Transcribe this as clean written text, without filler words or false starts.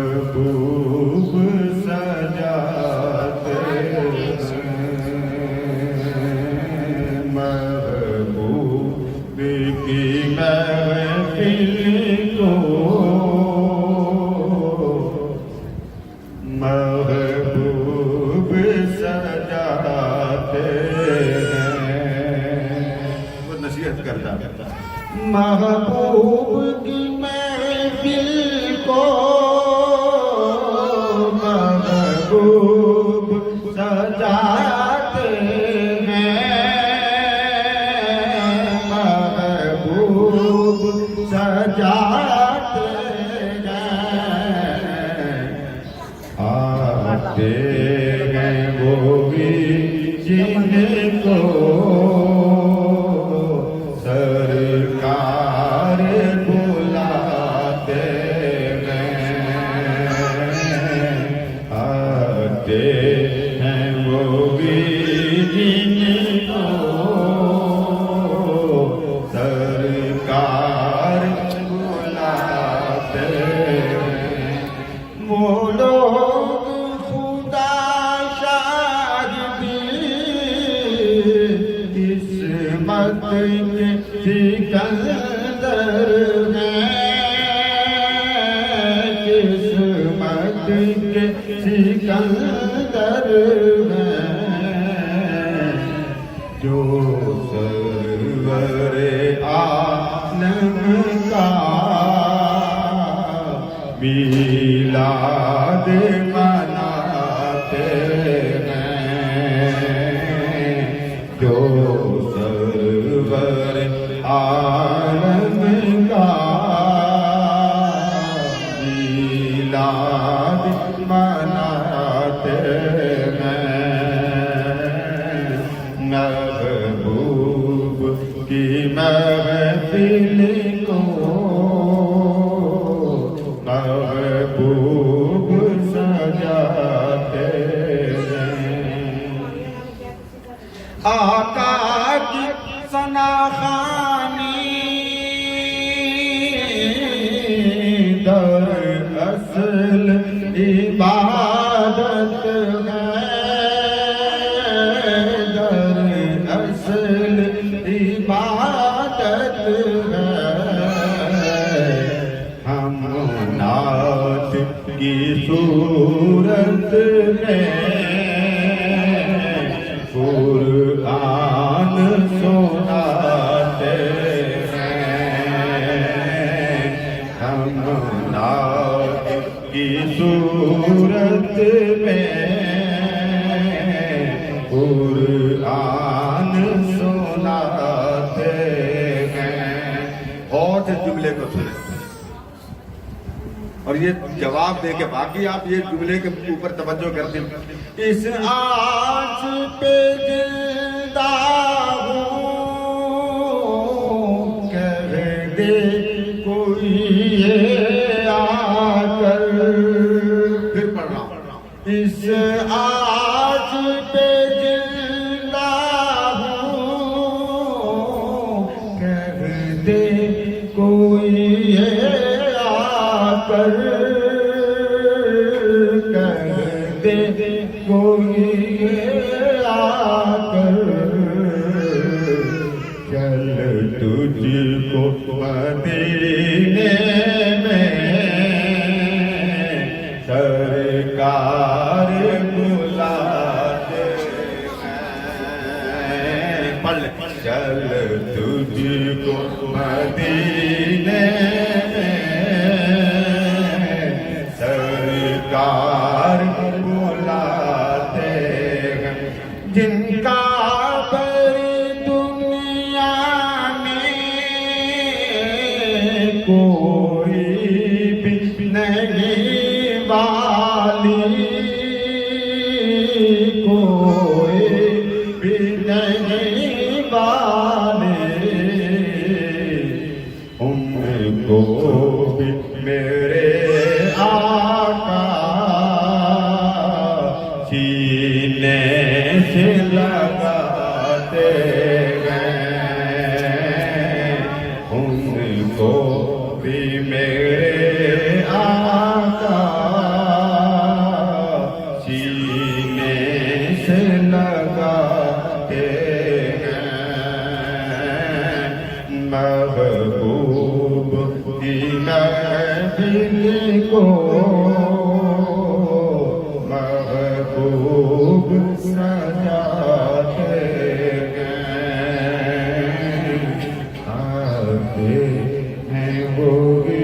महबूब सजाते महबूब की महफिल को महबूब सजाते वो नसीहत करता महबूब की महफिल को महबूब सजाते हैं महबूब सजाते हैं आते हैं वो भी जिनको सरकार बुलाते हैं वो भी जिनको सरकार बुलाते हैं वो लोग खुदा शाहिदी किस्मत के सिकंदर हैं किस्मत के सिकंदर हैं जो सरवरे आलम का मिलाद मनाते हैं जो सरवरे आलम का मिलाद मनाते महबूब की महफिल को महबूब सजाते आका की सनाखानी दर असल इबादत इबादत है हम नात की सूरत में कुरान सुनाते हैं हम नात की सूरत में कुरान सुनाते हैं और जुमले को सुने और ये जवाब दे के बाकी आप ये जुमले के ऊपर तवज्जो कर दें इस आस पे जिंदा हूँ कह दे कोई ये आकर फिर पढ़ रहा हूँ इस आस पे जिंदा हूँ कह दे कोई ये आकर कह दे कोई आकर चल तुझको मदीने में सरकार बुलाते हैं पढ़ चल तुझको मदीने सरकार बुलाते हैं जिनका बड़ी दुनिया में कोई भी नहीं वाली कोई भी नहीं वाली उनको भी मेरे आका सीने से लगाते गए होगी